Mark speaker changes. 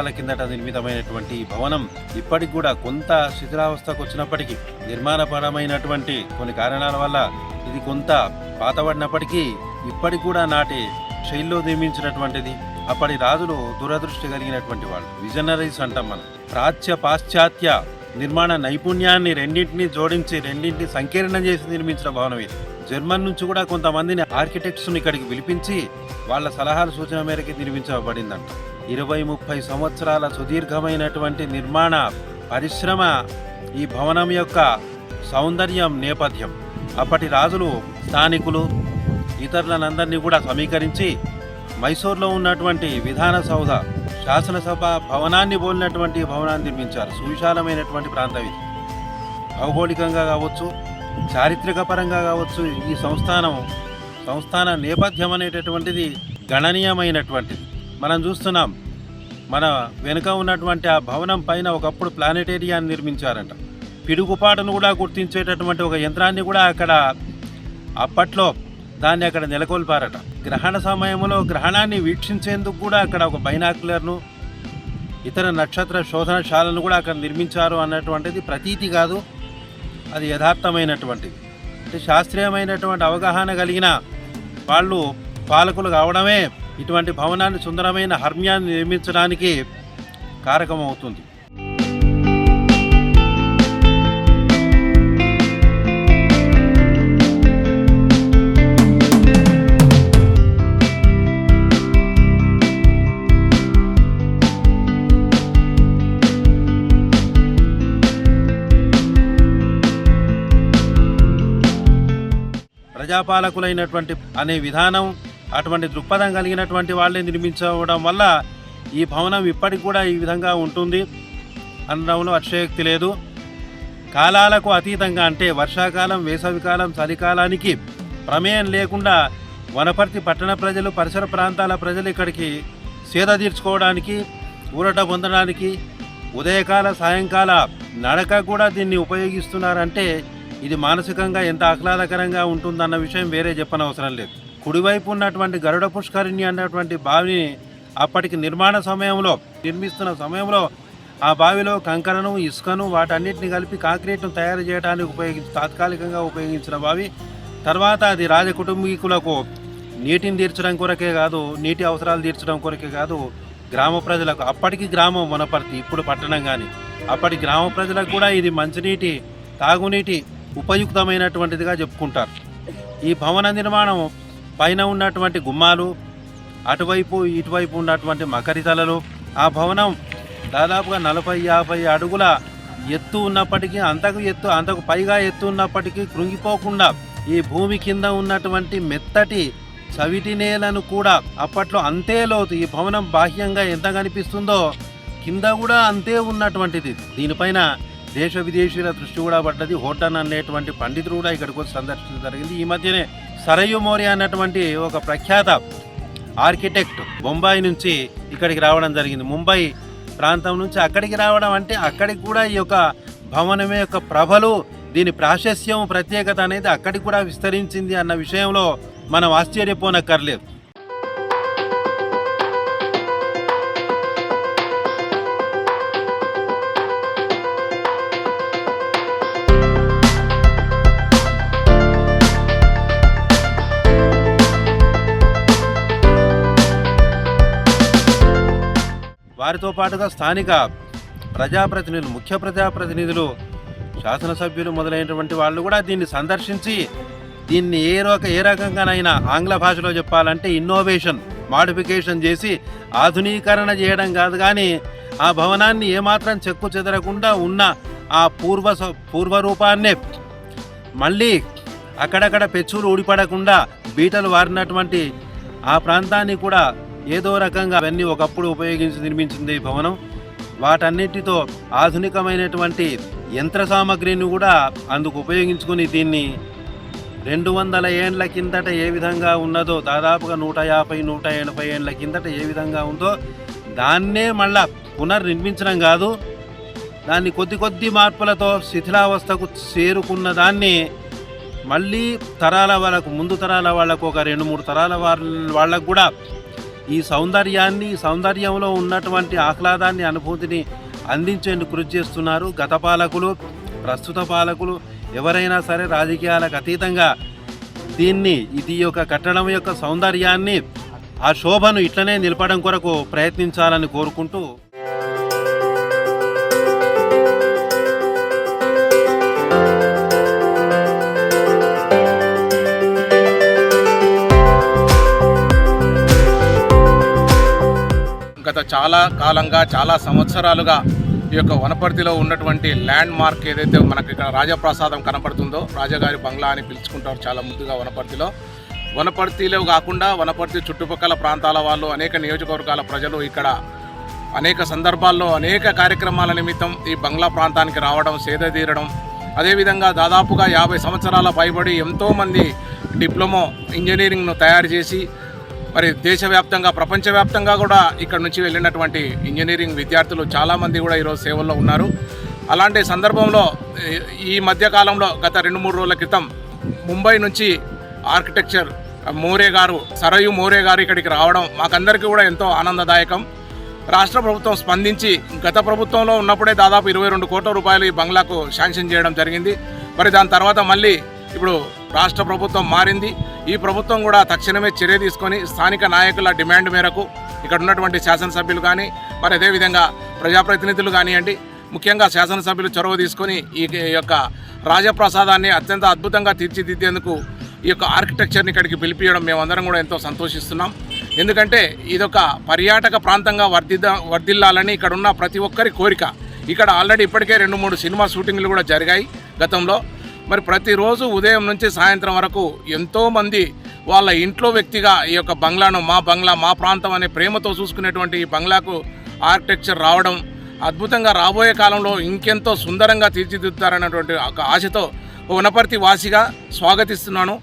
Speaker 1: సంవత్సరాల కిందట నిర్మితమైనటువంటి ఈ భవనం ఇప్పటికి కూడా కొంత శిథిలావస్థకు వచ్చినప్పటికీ నిర్మాణపరమైనటువంటి కొన్ని కారణాల వల్ల ఇది కొంత పాతబడినప్పటికీ ఇప్పటికి కూడా నాటి శైలిలో నిర్మించినటువంటిది. అప్పటి రాజులు దూరదృష్టి కలిగినటువంటి వాళ్ళు, విజనరీస్ అంటాం మనం. ప్రాచ్య పాశ్చాత్య నిర్మాణ నైపుణ్యాన్ని రెండింటినీ జోడించి రెండింటిని సంకీర్ణం చేసి నిర్మించిన భవనం ఇది. జర్మన్ నుంచి కూడా కొంతమందిని ఆర్కిటెక్ట్స్ని ఇక్కడికి పిలిపించి వాళ్ళ సలహాలు సూచన మేరకు నిర్మించబడిందంట. 20-30 సంవత్సరాల సుదీర్ఘమైనటువంటి నిర్మాణ పరిశ్రమ ఈ భవనం యొక్క సౌందర్యం నేపథ్యం. అప్పటి రాజులు స్థానికులు ఇతరులందరినీ కూడా సమీకరించి మైసూర్లో ఉన్నటువంటి విధాన సౌధ శాసనసభ భవనాన్ని పోలినటువంటి భవనాన్ని నిర్మించారు. సువిశాలమైనటువంటి ప్రాంతం ఇది. భౌగోళికంగా కావచ్చు, చారిత్రక పరంగా కావచ్చు, ఈ సంస్థాన నేపథ్యం అనేటటువంటిది గణనీయమైనటువంటిది. మనం చూస్తున్నాం, మన వెనుక ఉన్నటువంటి ఆ భవనం పైన ఒకప్పుడు ప్లానెటేరియాన్ని నిర్మించారంట. పిడుగుపాటును కూడా గుర్తించేటటువంటి ఒక యంత్రాన్ని కూడా అప్పట్లో దాన్ని అక్కడ నెలకొల్పారట. గ్రహణ సమయంలో గ్రహణాన్ని వీక్షించేందుకు కూడా అక్కడ ఒక బైనాక్యులర్ను, ఇతర నక్షత్ర శోధనశాలను కూడా అక్కడ నిర్మించారు అన్నటువంటిది ప్రతీతి కాదు, అది యథార్థమైనటువంటిది. అంటే శాస్త్రీయమైనటువంటి అవగాహన కలిగిన వాళ్ళు పాలకులు కావడమే ఇటువంటి భవనాన్ని, సుందరమైన హర్మ్యాన్ని నిర్మించడానికి కారకమవుతుంది. ప్రజాపాలకులైనటువంటి అనే విధానం, అటువంటి దృక్పథం కలిగినటువంటి వాళ్ళే నిర్మించడం వల్ల ఈ భవనం ఇప్పటికి కూడా ఈ విధంగా ఉంటుంది అనడంలో అతిశయోక్తి లేదు. కాలాలకు అతీతంగా, అంటే వర్షాకాలం, వేసవికాలం, చలికాలానికి ప్రమేయం లేకుండా వనపర్తి పట్టణ ప్రజలు, పరిసర ప్రాంతాల ప్రజలు ఇక్కడికి సేద తీర్చుకోవడానికి, ఊరట పొందడానికి, ఉదయకాల సాయంకాల నడక కూడా దీన్ని ఉపయోగిస్తున్నారంటే ఇది మానసికంగా ఎంత ఆహ్లాదకరంగా ఉంటుందన్న విషయం వేరే చెప్పనవసరం లేదు. కుడివైపు ఉన్నటువంటి గరుడ పుష్కరిణి అన్నటువంటి బావిని అప్పటికి నిర్మిస్తున్న సమయంలో ఆ బావిలో కంకరను, ఇసుకను, వాటన్నిటిని కలిపి కాంక్రీట్ను తయారు చేయడానికి తాత్కాలికంగా ఉపయోగించిన బావి. తర్వాత అది రాజకుటుంబీకులకు నీటిని తీర్చడం కొరకే కాదు, నీటి అవసరాలు తీర్చడం కొరకే కాదు, గ్రామ ప్రజలకు, అప్పటికి గ్రామం వనపర్తి, ఇప్పుడు పట్టణం కానీ, అప్పటి గ్రామ ప్రజలకు కూడా ఇది మంచినీటి, తాగునీటి ఉపయుక్తమైనటువంటిదిగా చెప్పుకుంటారు. ఈ భవన నిర్మాణం పైన ఉన్నటువంటి గుమ్మాలు, అటువైపు ఇటువైపు ఉన్నటువంటి మకరితలలు, ఆ భవనం దాదాపుగా 40-50 అడుగుల ఎత్తు ఉన్నప్పటికీ, అంతకు పైగా ఎత్తు ఉన్నప్పటికీ కృంగిపోకుండా ఈ భూమి కింద ఉన్నటువంటి మెత్తటి చవిటి నేలను కూడా అప్పట్లో అంతే లోతు, ఈ భవనం బాహ్యంగా ఎంత కనిపిస్తుందో కింద కూడా అంతే ఉన్నటువంటిది. దీనిపైన దేశ విదేశీయుల దృష్టి కూడా పడ్డది. హోటన్ అనేటువంటి పండితుడు కూడా ఇక్కడికి వచ్చి సందర్శించడం జరిగింది. ఈ మధ్యనే సరయు మోరియా అన్నటువంటి ఒక ప్రఖ్యాత ఆర్కిటెక్ట్ బొంబాయి నుంచి ఇక్కడికి రావడం జరిగింది. ముంబై ప్రాంతం నుంచి అక్కడికి రావడం అంటే అక్కడికి కూడా ఈ యొక్క భవనం యొక్క ప్రభలు, దీని ప్రాశస్యం, ప్రత్యేకత అనేది అక్కడికి కూడా విస్తరించింది అన్న విషయంలో మనం ఆశ్చర్యపోనక్కర్లేదు. వారితో పాటుగా స్థానిక ప్రజాప్రతినిధులు, ముఖ్య ప్రజాప్రతినిధులు, శాసనసభ్యులు మొదలైనటువంటి వాళ్ళు కూడా దీన్ని సందర్శించి దీన్ని ఏ రకంగానైనా ఆంగ్ల భాషలో చెప్పాలంటే ఇన్నోవేషన్, మాడిఫికేషన్ చేసి ఆధునీకరణ చేయడం కాదు కానీ ఆ భవనాన్ని ఏమాత్రం చెక్కు చెదరకుండా ఉన్న ఆ పూర్వరూపాన్నే మళ్ళీ అక్కడక్కడ పెచ్చులు ఊడిపడకుండా బీటలు వారినటువంటి ఆ ప్రాంతాన్ని కూడా ఏదో రకంగా అవన్నీ ఒకప్పుడు ఉపయోగించి నిర్మించింది ఈ భవనం. వాటన్నిటితో ఆధునికమైనటువంటి యంత్ర సామగ్రిని కూడా అందుకు ఉపయోగించుకుని దీన్ని 200 ఏండ్ల కిందట ఏ విధంగా ఉన్నదో, దాదాపుగా 150-180 ఏండ్ల కిందట ఏ విధంగా ఉందో దాన్నే మళ్ళా పునర్నిర్మించడం కాదు, దాన్ని కొద్ది మార్పులతో శిథిలావస్థకు చేరుకున్న దాన్ని మళ్ళీ తరాల వాళ్ళకు, ముందు తరాల వాళ్ళకు, ఒక 2-3 తరాల వాళ్ళకు కూడా ఈ సౌందర్యంలో ఉన్నటువంటి ఆహ్లాదాన్ని, అనుభూతిని అందించేందుకు కృషి చేస్తున్నారు. గత పాలకులు, ప్రస్తుత పాలకులు ఎవరైనా సరే రాజకీయాలకు అతీతంగా ఇది యొక్క కట్టడం యొక్క సౌందర్యాన్ని, ఆ శోభను ఇట్లనే నిలపడం కొరకు ప్రయత్నించాలని కోరుకుంటూ
Speaker 2: గత చాలా కాలంగా, చాలా సంవత్సరాలుగా ఈ యొక్క వనపర్తిలో ఉన్నటువంటి ల్యాండ్ మార్క్ ఏదైతే మనకి ఇక్కడ రాజప్రసాదం కనపడుతుందో, రాజగారి బంగ్లా అని పిలుచుకుంటారు చాలా ముద్దుగా వనపర్తిలో కాకుండా వనపర్తి చుట్టుపక్కల ప్రాంతాల వాళ్ళు, అనేక నియోజకవర్గాల ప్రజలు ఇక్కడ అనేక సందర్భాల్లో అనేక కార్యక్రమాల నిమిత్తం ఈ బంగ్లా ప్రాంతానికి రావడం, సేద తీరడం, అదేవిధంగా దాదాపుగా 50 సంవత్సరాల పైబడి ఎంతోమంది డిప్లొమా ఇంజనీరింగ్ను తయారు చేసి మరి దేశవ్యాప్తంగా, ప్రపంచవ్యాప్తంగా కూడా ఇక్కడ నుంచి వెళ్ళినటువంటి ఇంజనీరింగ్ విద్యార్థులు చాలామంది కూడా ఈరోజు సేవల్లో ఉన్నారు. అలాంటి సందర్భంలో ఈ మధ్యకాలంలో గత 2-3 రోజుల క్రితం ముంబై నుంచి ఆర్కిటెక్చర్ సరయు మోరే గారు ఇక్కడికి రావడం మాకందరికీ కూడా ఎంతో ఆనందదాయకం. రాష్ట్ర ప్రభుత్వం స్పందించి గత ప్రభుత్వంలో ఉన్నప్పుడే దాదాపు 22 కోట్ల రూపాయలు ఈ బంగ్లాకు శాంక్షన్ చేయడం జరిగింది. మరి దాని తర్వాత మళ్ళీ ఇప్పుడు రాష్ట్ర ప్రభుత్వం మారింది. ఈ ప్రభుత్వం కూడా తక్షణమే చర్య తీసుకొని స్థానిక నాయకుల డిమాండ్ మేరకు ఇక్కడ ఉన్నటువంటి శాసనసభ్యులు కానీ, మరి అదేవిధంగా ప్రజాప్రతినిధులు కానివ్వండి, ముఖ్యంగా శాసనసభ్యులు చొరవ తీసుకొని ఈ యొక్క రాజప్రసాదాన్ని అత్యంత అద్భుతంగా తీర్చిదిద్దేందుకు ఈ యొక్క ఆర్కిటెక్చర్ని ఇక్కడికి పిలిపియడం మేమందరం కూడా ఎంతో సంతోషిస్తున్నాం. ఎందుకంటే ఇదొక పర్యాటక ప్రాంతంగా వర్ధిల్లాలని ఇక్కడ ఉన్న ప్రతి ఒక్కరి కోరిక. ఇక్కడ ఆల్రెడీ ఇప్పటికే 2-3 సినిమా షూటింగ్లు కూడా జరిగాయి గతంలో. మరి ప్రతిరోజు ఉదయం నుంచి సాయంత్రం వరకు ఎంతోమంది వాళ్ళ ఇంట్లో వ్యక్తిగా ఈ యొక్క బంగ్లాను మా బంగ్లా, మా ప్రాంతం అనే ప్రేమతో చూసుకునేటువంటి ఈ బంగ్లాకు ఆర్కిటెక్చర్ రావడం అద్భుతంగా, రాబోయే కాలంలో ఇంకెంతో సుందరంగా తీర్చిదిద్దుతారన్నటువంటి ఒక ఆశతో వనపర్తి వాసిగా స్వాగతిస్తున్నాను.